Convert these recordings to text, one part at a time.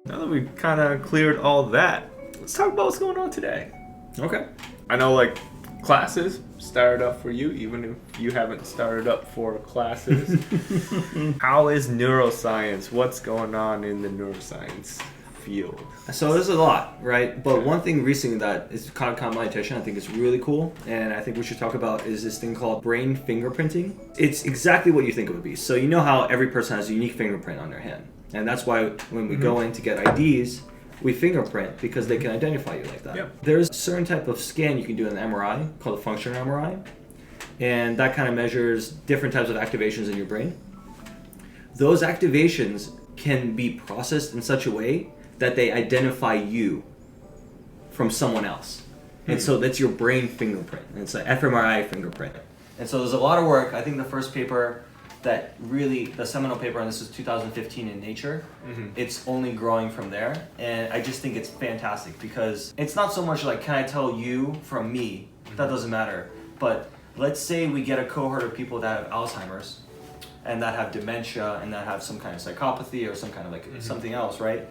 Now that we've kind of cleared all that, let's talk about what's going on today. Okay. I know, like, classes started up for you, even if you haven't started up for classes. How is neuroscience? What's going on in the neuroscience field? So there's a lot, right? But one thing recently that is kind of caught my attention, I think is really cool, and I think we should talk about is this thing called brain fingerprinting. It's exactly what you think it would be. So you know how every person has a unique fingerprint on their hand. And that's why when we go in to get IDs, we fingerprint because they can identify you like that. Yep. There's a certain type of scan you can do in an MRI called a functional MRI. And that kind of measures different types of activations in your brain. Those activations can be processed in such a way that they identify you from someone else. And so that's your brain fingerprint. And it's an fMRI fingerprint. And so there's a lot of work. I think the first paper that really, the seminal paper, and this is 2015 in Nature, it's only growing from there. And I just think it's fantastic because it's not so much like, can I tell you from me? That doesn't matter. But let's say we get a cohort of people that have Alzheimer's and that have dementia and that have some kind of psychopathy or some kind of like something else, right?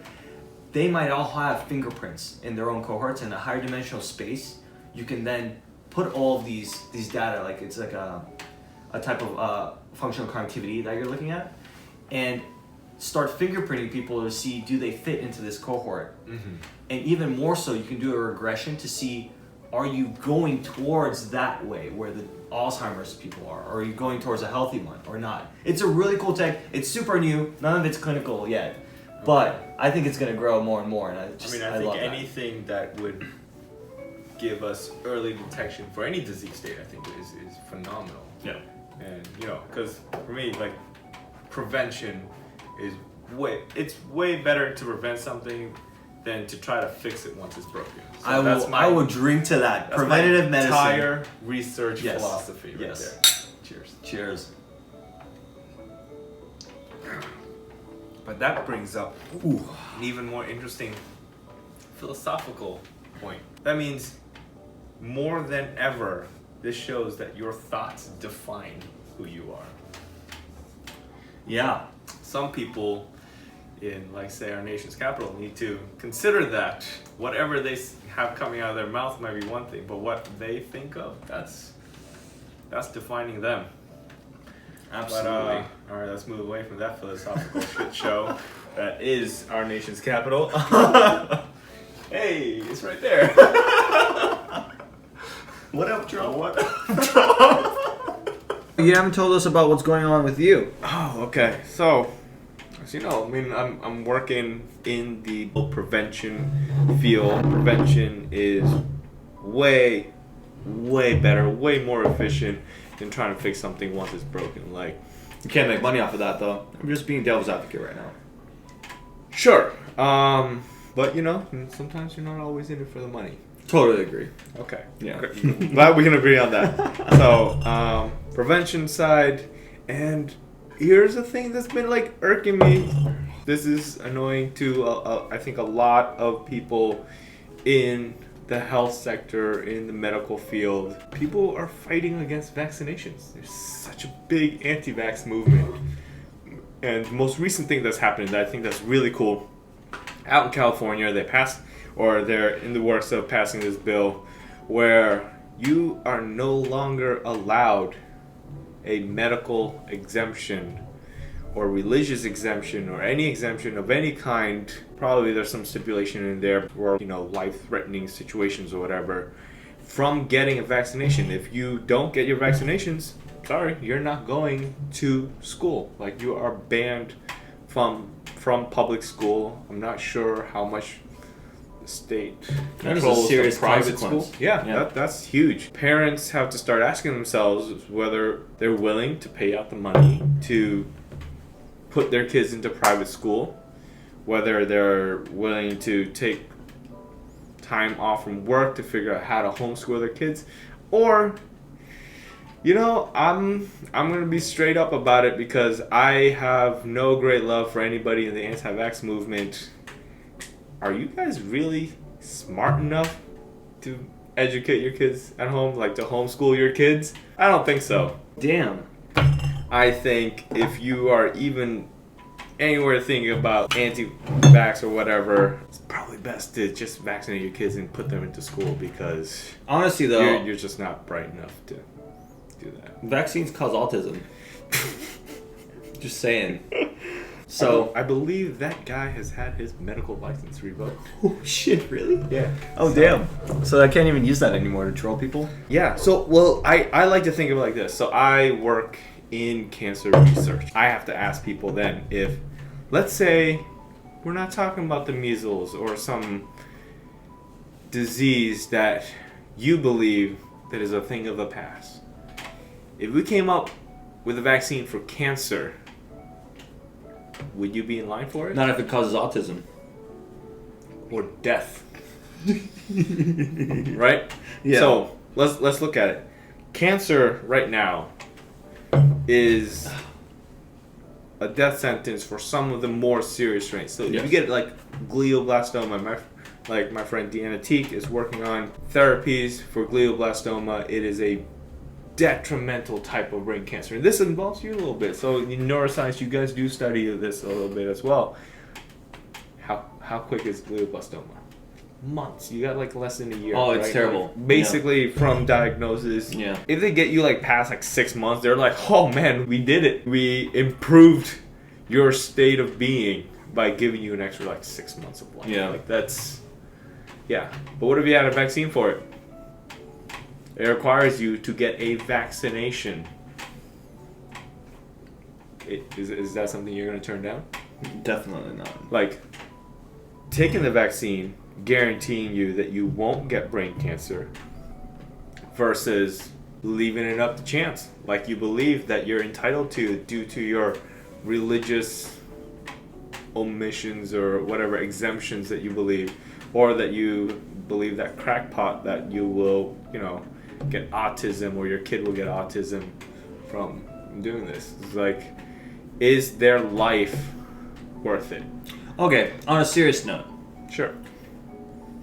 They might all have fingerprints in their own cohorts. In a higher dimensional space, you can then put all of these data, like it's like a type of functional connectivity that you're looking at, and start fingerprinting people to see do they fit into this cohort. And even more so, you can do a regression to see are you going towards that way where the Alzheimer's people are, or are you going towards a healthy one or not? It's a really cool tech. It's super new. None of it's clinical yet, but I think it's going to grow more and more. And I think anything that would give us early detection for any disease state, I think is phenomenal. Yeah. And because for me, like, prevention is way better to prevent something than to try to fix it once it's broken. So I will drink to that. Preventative medicine. Entire research philosophy right there. Cheers. Cheers. But that brings up an even more interesting philosophical point. That means more than ever, this shows that your thoughts define who you are. Yeah. Some people in, like, say, our nation's capital need to consider that whatever they have coming out of their mouth might be one thing, but what they think of, that's defining them. Absolutely. But, all right, let's move away from that philosophical shit show that is our nation's capital. Hey, it's right there. What up, Trump? What up, Trump? You haven't told us about what's going on with you. Oh, okay. So, as you know, I mean, I'm working in the prevention field. Prevention is way better, way more efficient than trying to fix something once it's broken. Like, You can't make money off of that, though. I'm just being devil's advocate right now. sure, but sometimes you're not always in it for the money. Totally agree. Okay. Yeah. Glad we can agree on that. So, prevention side, and here's the thing that's been, like, irking me. This is annoying to, I think, a lot of people in the health sector, in the medical field. People are fighting against vaccinations. There's such a big anti-vax movement. And the most recent thing that's happening that I think that's really cool, out in California, they're in the works of passing this bill where you are no longer allowed a medical exemption or religious exemption or any exemption of any kind. Probably there's some stipulation in there for, life-threatening situations or whatever, from getting a vaccination. If you don't get your vaccinations, sorry, you're not going to school. Like, you are banned from public school. I'm not sure how much the state controls the private school. Yeah. That's huge. Parents have to start asking themselves whether they're willing to pay out the money to put their kids into private school, whether they're willing to take time off from work to figure out how to homeschool their kids, or I'm going to be straight up about it because I have no great love for anybody in the anti-vax movement. Are you guys really smart enough to educate your kids at home, like to homeschool your kids? I don't think so. Damn. I think if you are even anywhere thinking about anti-vax or whatever, it's probably best to just vaccinate your kids and put them into school because honestly, though, you're just not bright enough to do that. Vaccines cause autism. Just saying. So I believe that guy has had his medical license revoked. Oh shit! Really? Yeah. Oh damn! So I can't even use that anymore to troll people. Yeah. So well, I like to think of it like this. So I work in cancer research. I have to ask people then if, let's say, we're not talking about the measles or some disease that you believe that is a thing of the past. If we came up with a vaccine for cancer, would you be in line for it? Not if it causes autism. Or death. Right? Yeah. So let's look at it. Cancer right now is a death sentence for some of the more serious strains. So if you get like glioblastoma, my friend Deanna Teak is working on therapies for glioblastoma. It is a detrimental type of brain cancer. And this involves you a little bit. So in neuroscience, you guys do study this a little bit as well. How quick is glioblastoma? Months. You got like less than a year. Oh, it's right? terrible. Like, basically from diagnosis. Yeah. If they get you like past like 6 months, they're like, oh man, we did it. We improved your state of being by giving you an extra like 6 months of life. Yeah. Like that's, yeah. But what if you had a vaccine for it? It requires you to get a vaccination. Is that something you're going to turn down? Definitely not. Like, taking the vaccine, guaranteeing you that you won't get brain cancer, versus leaving it up to chance. Like you believe that you're entitled to due to your religious omissions or whatever exemptions that you believe, or that you believe that crackpot that you will, get autism or your kid will get autism from doing this. It's like, is their life worth it? Okay, on a serious note. Sure.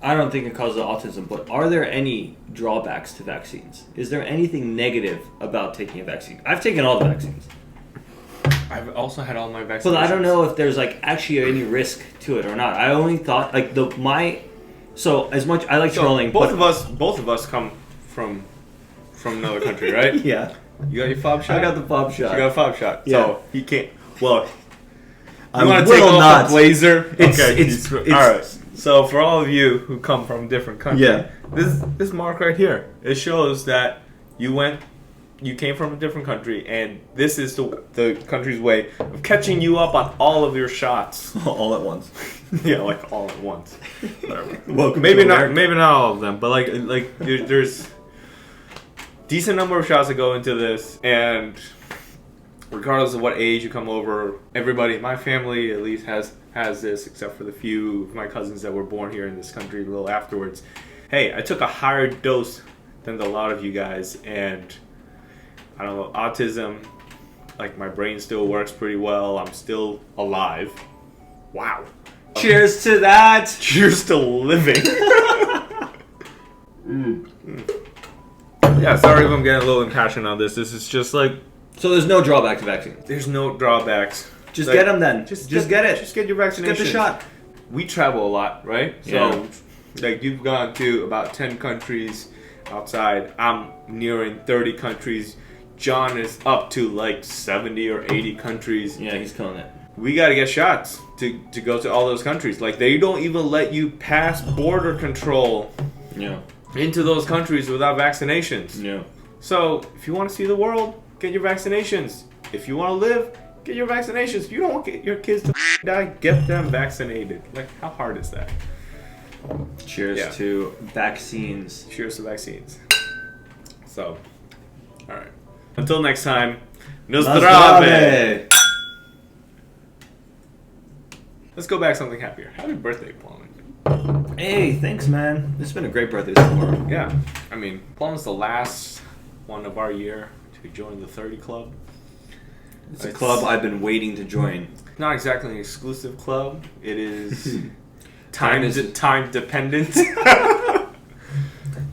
I don't think it causes autism, but are there any drawbacks to vaccines? Is there anything negative about taking a vaccine? I've taken all the vaccines. I've also had all my vaccinations. But I don't know if there's like actually any risk to it or not. I only thought like so as much I like trolling. Both of us come from another country, right? Yeah. You got your fob shot? I got the fob shot. You got a fob shot. Yeah. So he can't. Well, I want to will take off not. the blazer? It's all right. So for all of you who come from different countries, Yeah. this mark right here, it shows that you came from a different country, and this is the country's way of catching you up on all of your shots. all at once. Yeah, like all at once. Whatever. Welcome maybe to not. America. Maybe not all of them, but like there's decent number of shots that go into this, and regardless of what age you come over, everybody in my family at least has this, except for the few of my cousins that were born here in this country a little afterwards. Hey, I took a higher dose than a lot of you guys, and I don't know, autism, like my brain still works pretty well. I'm still alive. Wow. Cheers to that. Cheers to living. Yeah, sorry if I'm getting a little impassioned on this. This is just like, So there's no drawback to vaccines. there's no drawbacks. Just Like, get them then. Just get it. Just get your vaccination. Get the shot. We travel a lot, right? Yeah. So, like, you've gone to about 10 countries outside. I'm nearing 30 countries. John is up to like 70 or 80 countries. Yeah, he's killing it. We got to get shots to go to all those countries. Like, they don't even let you pass border control Yeah. into those countries without vaccinations. Yeah. So, if you want to see the world, get your vaccinations. If you want to live, get your vaccinations. If you don't want your kids to die, get them vaccinated. Like, how hard is that? Cheers to vaccines. Cheers to vaccines. So, all right. Until next time, Nostrave. Let's go back to something happier. Happy birthday, Plamen. Hey, thanks, man. It's been a great birthday so far. Yeah. I mean, Plamen's the last one of our year to join the 30 Club. It's a club I've been waiting to join. Not exactly an exclusive club. It is Time time dependent.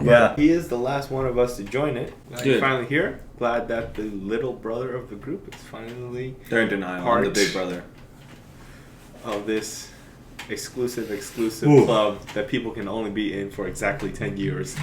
Yeah. He is the last one of us to join it. Glad Dude. you're finally here. Glad that the little brother of the group is finally They're in denial. I'm Part. the big brother. of this exclusive Ooh. club that people can only be in for exactly 10 years.